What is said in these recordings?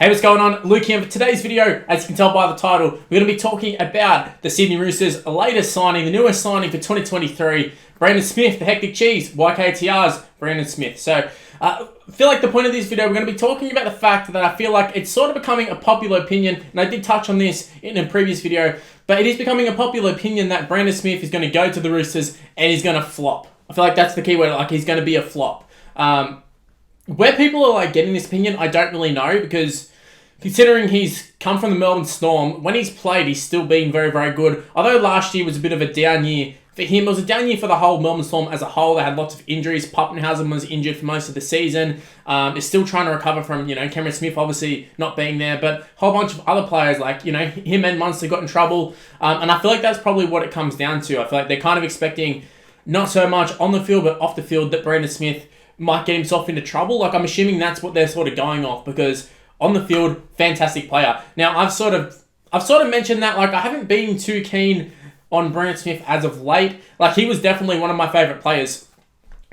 Hey, what's going on? Luke here. For today's video, as you can tell by the title, we're going to be talking about the Sydney Roosters' latest signing, the newest signing for 2023, Brandon Smith, the Hectic Cheese, YKTR's Brandon Smith. So, I feel like the point of this video, we're going to be talking about the fact that I feel like it's sort of becoming a popular opinion, and I did touch on this in a previous video, but it is becoming a popular opinion that Brandon Smith is going to go to the Roosters and he's going to flop. I feel like that's the key word, like he's going to be a flop. Where people are like getting this opinion, I don't really know, because considering he's come from the Melbourne Storm, when he's played, he's still been very, very good. Although last year was a bit of a down year for him. It was a down year for the whole Melbourne Storm as a whole. They had lots of injuries. Pappenhausen was injured for most of the season. Is still trying to recover from, Cameron Smith obviously not being there, but a whole bunch of other players like, him and Munster got in trouble. And I feel like that's probably what it comes down to. I feel like they're kind of expecting not so much on the field, but off the field that Brandon Smith might get himself into trouble. Like, I'm assuming that's what they're sort of going off, because on the field, fantastic player. Now, I've sort of mentioned that, like, I haven't been too keen on Brandon Smith as of late. Like, he was definitely one of my favourite players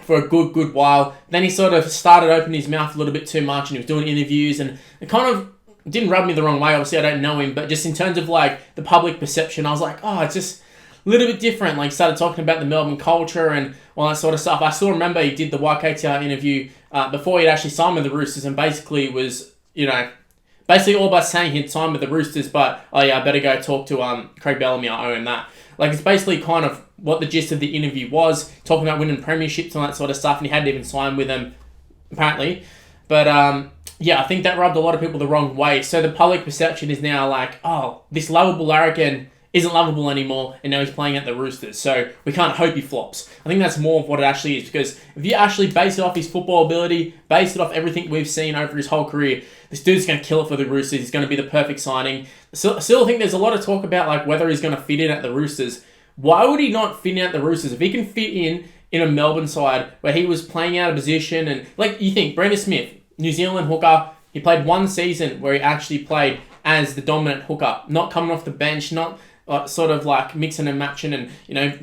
for a good while. Then he sort of started opening his mouth a little bit too much, and he was doing interviews, and it kind of didn't rub me the wrong way. Obviously, I don't know him, but just in terms of, like, the public perception, I was like, oh, it's just a little bit different. Like, started talking about the Melbourne culture and all that sort of stuff. I still remember he did the YKTR interview before he'd actually signed with the Roosters, and basically was, basically all by saying he'd signed with the Roosters, but, oh yeah, I better go talk to Craig Bellamy, I owe him that. Like, it's basically kind of what the gist of the interview was, talking about winning premierships and that sort of stuff, and he hadn't even signed with them, apparently. But, yeah, I think that rubbed a lot of people the wrong way. So the public perception is now like, oh, this lovable larrikin isn't lovable anymore, and now he's playing at the Roosters, so we can't hope he flops. I think that's more of what it actually is, because if you actually base it off his football ability, base it off everything we've seen over his whole career, this dude's going to kill it for the Roosters. He's going to be the perfect signing. So, still think there's a lot of talk about like whether he's going to fit in at the Roosters. Why would he not fit in at the Roosters? If he can fit in a Melbourne side where he was playing out of position, and like, you think, Brandon Smith, New Zealand hooker, he played one season where he actually played as the dominant hooker, not coming off the bench, not sort of like mixing and matching and,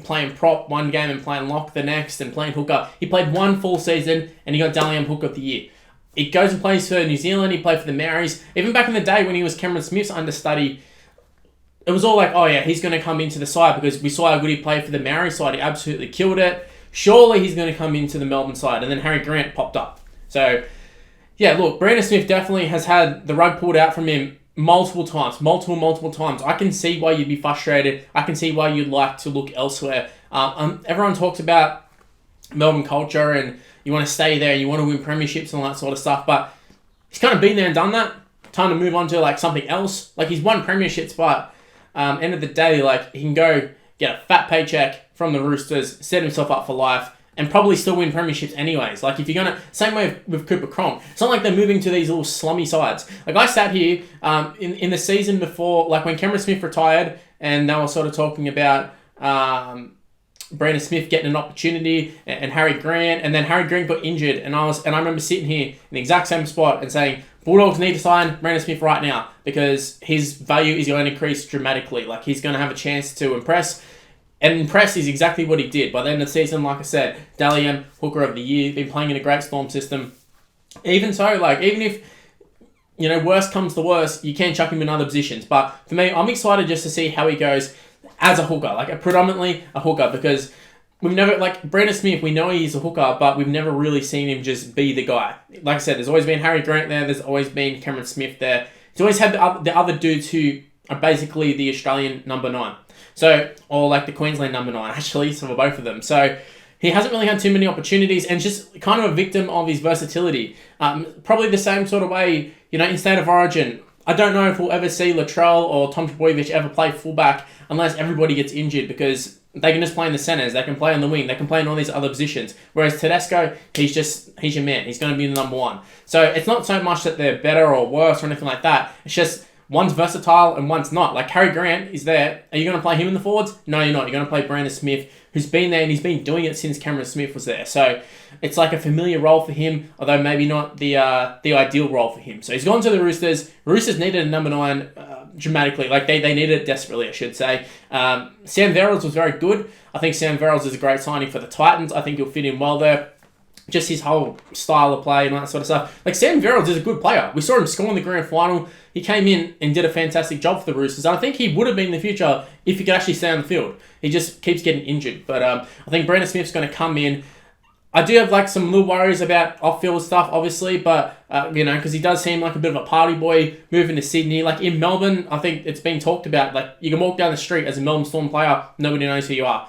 playing prop one game and playing lock the next and playing hooker. He played one full season and he got Dally M Hooker of the Year. He goes and plays for New Zealand, he played for the Maoris. Even back in the day when he was Cameron Smith's understudy, it was all like, oh yeah, he's going to come into the side, because we saw how good he played for the Maori side. He absolutely killed it. Surely he's going to come into the Melbourne side. And then Harry Grant popped up. So, yeah, look, Brandon Smith definitely has had the rug pulled out from him multiple times. I can see why you'd be frustrated. I can see why you'd like to look elsewhere. Everyone talks about Melbourne culture and you want to stay there, you want to win premierships and all that sort of stuff, but he's kind of been there and done that. Time to move on to like something else. Like, he's won premierships, but end of the day, like, he can go get a fat paycheck from the Roosters, set himself up for life, and probably still win premierships anyways. Like, if you're going to... Same way with Cooper Cronk. It's not like they're moving to these little slummy sides. Like, I sat here in the season before, like, when Cameron Smith retired, and they were sort of talking about Brandon Smith getting an opportunity, and Harry Grant, and then Harry Grant got injured, and I remember sitting here in the exact same spot and saying, Bulldogs need to sign Brandon Smith right now, because his value is going to increase dramatically. Like, he's going to have a chance to impress. And impress is exactly what he did. By the end of the season, like I said, Dally M, Hooker of the Year, been playing in a great Storm system. Even so, like, even if, worst comes to worst, you can chuck him in other positions. But for me, I'm excited just to see how he goes as a hooker, like predominantly a hooker, because we've never, like, Brandon Smith, we know he's a hooker, but we've never really seen him just be the guy. Like I said, there's always been Harry Grant there, there's always been Cameron Smith there. He's always had the other dudes who are basically the Australian number 9. So, or like the Queensland number 9, actually, so for both of them. So, he hasn't really had too many opportunities, and just kind of a victim of his versatility. Probably the same sort of way, in State of Origin. I don't know if we'll ever see Latrell or Tom Trbojevic ever play fullback unless everybody gets injured, because they can just play in the centres, they can play on the wing, they can play in all these other positions. Whereas Tedesco, he's your man. He's going to be the number 1. So, it's not so much that they're better or worse or anything like that. It's just one's versatile and one's not. Like, Harry Grant is there. Are you going to play him in the forwards? No, you're not. You're going to play Brandon Smith, who's been there, and he's been doing it since Cameron Smith was there. So it's like a familiar role for him, although maybe not the ideal role for him. So he's gone to the Roosters. Roosters needed a number 9 dramatically. Like, they needed it desperately, I should say. Sam Verrills was very good. I think Sam Verrills is a great signing for the Titans. I think he'll fit in well there. just his whole style of play and all that sort of stuff. Like, Sam Verrills is a good player. We saw him score in the grand final. He came in and did a fantastic job for the Roosters. I think he would have been in the future if he could actually stay on the field. He just keeps getting injured. But I think Brandon Smith's going to come in. I do have like some little worries about off-field stuff, obviously, but because he does seem like a bit of a party boy moving to Sydney. Like, in Melbourne, I think it's been talked about. Like, you can walk down the street as a Melbourne Storm player, nobody knows who you are.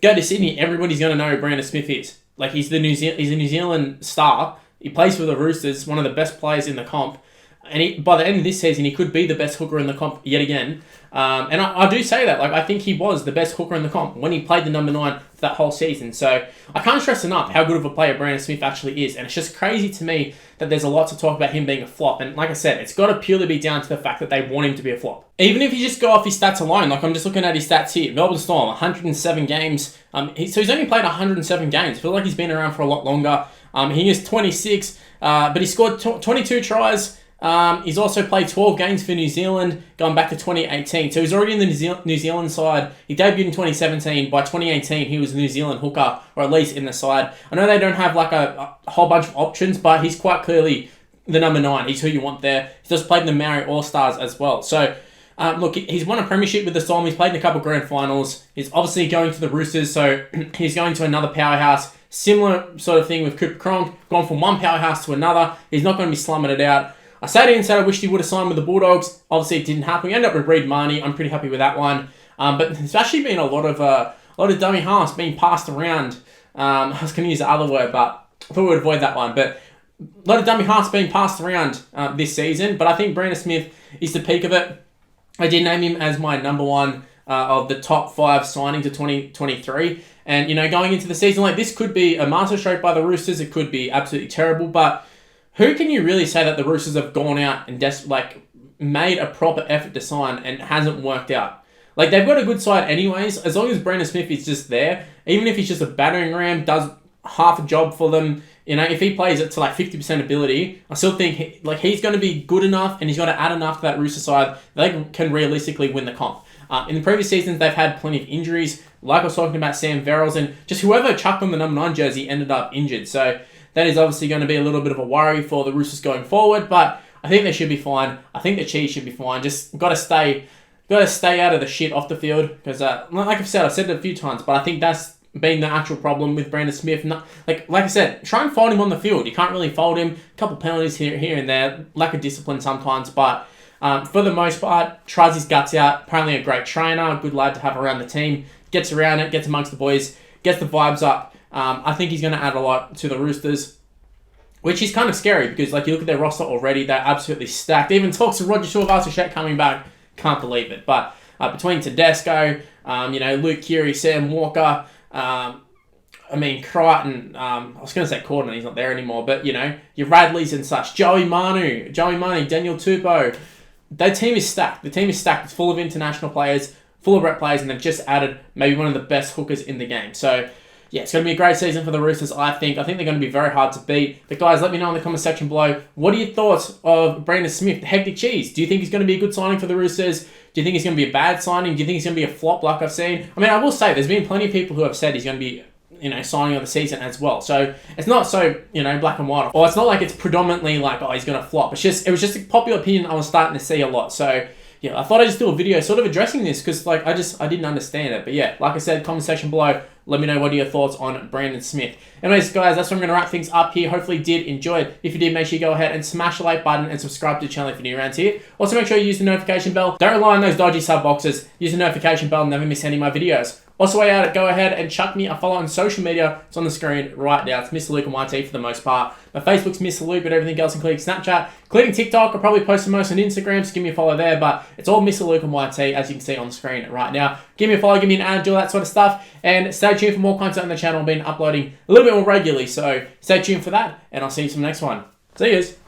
Go to Sydney, everybody's going to know who Brandon Smith is. Like, he's a New Zealand star. He plays for the Roosters, one of the best players in the comp. And by the end of this season, he could be the best hooker in the comp yet again. And I do say that. Like, I think he was the best hooker in the comp when he played the number 9 for that whole season. So I can't stress enough how good of a player Brandon Smith actually is. And it's just crazy to me that there's a lot to talk about him being a flop. And like I said, it's got to purely be down to the fact that they want him to be a flop. Even if you just go off his stats alone, like I'm just looking at his stats here. Melbourne Storm, 107 games. So he's only played 107 games. I feel like he's been around for a lot longer. He is 26, but he scored 22 tries. He's also played 12 games for New Zealand, going back to 2018. So he's already in the New Zealand side. He debuted in 2017. By 2018, he was a New Zealand hooker, or at least in the side. I know they don't have like a whole bunch of options, but he's quite clearly the number 9. He's who you want there. He's just played in the Maori All-Stars as well. So, look, he's won a premiership with the Storm. He's played in a couple of grand finals. He's obviously going to the Roosters, so he's going to another powerhouse. Similar sort of thing with Cooper Cronk, gone from one powerhouse to another. He's not going to be slumming it out. I sat in and said I wished he would have signed with the Bulldogs. Obviously, it didn't happen. We ended up with Reid Marnie. I'm pretty happy with that one. But there's actually been a lot of dummy halves being passed around. I was going to use the other word, but I thought we would avoid that one. But a lot of dummy halves being passed around this season. But I think Brandon Smith is the peak of it. I did name him as my number 1 of the top 5 signings of 2023. And, going into the season, like, this could be a masterstroke by the Roosters. It could be absolutely terrible, but who can you really say that the Roosters have gone out and made a proper effort to sign and hasn't worked out? Like, they've got a good side anyways. As long as Brandon Smith is just there, even if he's just a battering ram, does half a job for them, if he plays it to like 50% ability, I still think he's going to be good enough and he's going to add enough to that Rooster side that they can realistically win the comp. In the previous seasons, they've had plenty of injuries. Like I was talking about Sam Verrills, and just whoever chucked on the number 9 jersey ended up injured. So that is obviously going to be a little bit of a worry for the Roosters going forward, but I think they should be fine. I think the Cheese should be fine. Just got to stay out of the shit off the field because, like I've said it a few times, but I think that's been the actual problem with Brandon Smith. Like I said, try and fold him on the field. You can't really fold him. A couple penalties here and there, lack of discipline sometimes, but for the most part, tries his guts out. Apparently a great trainer, a good lad to have around the team. Gets around it, gets amongst the boys, gets the vibes up. I think he's going to add a lot to the Roosters, which is kind of scary because, like, you look at their roster already, they're absolutely stacked. Even talks of Roger Tuivasa-Sheck coming back, can't believe it. But between Tedesco, Luke Keary, Sam Walker, Crichton, I was going to say Corden, he's not there anymore, but, your Radleys and such, Joey Manu, Daniel Tupou. That team is stacked. The team is stacked. It's full of international players, full of rep players, and they've just added maybe one of the best hookers in the game. So, yeah, it's going to be a great season for the Roosters, I think. I think they're going to be very hard to beat. But, guys, let me know in the comment section below, what are your thoughts of Brandon Smith, the Hectic Cheese? Do you think he's going to be a good signing for the Roosters? Do you think he's going to be a bad signing? Do you think he's going to be a flop like I've seen? I will say, there's been plenty of people who have said he's going to be, signing of the season as well. So, it's not so, black and white. Or it's not like it's predominantly like, oh, he's going to flop. It was just a popular opinion I was starting to see a lot. So, yeah, I thought I'd just do a video sort of addressing this because, I didn't understand it. But, yeah, like I said, comment section below. Let me know what are your thoughts on Brandon Smith. Anyways, guys, that's where I'm going to wrap things up here. Hopefully you did enjoy it. If you did, make sure you go ahead and smash the like button and subscribe to the channel if you're new around here. Also, make sure you use the notification bell. Don't rely on those dodgy sub boxes. Use the notification bell and never miss any of my videos. Also, while you're at it, go ahead and chuck me a follow on social media. It's on the screen right now. It's Mr. Luke and YT for the most part. My Facebook's Mr. Luke, but everything else, including Snapchat, including TikTok. I'll probably post the most on Instagram, so give me a follow there. But it's all Mr. Luke and YT, as you can see on the screen right now. Give me a follow, give me an ad, do all that sort of stuff. And stay tuned for more content on the channel. I've been uploading a little bit more regularly, so stay tuned for that. And I'll see you in the next one. See yous.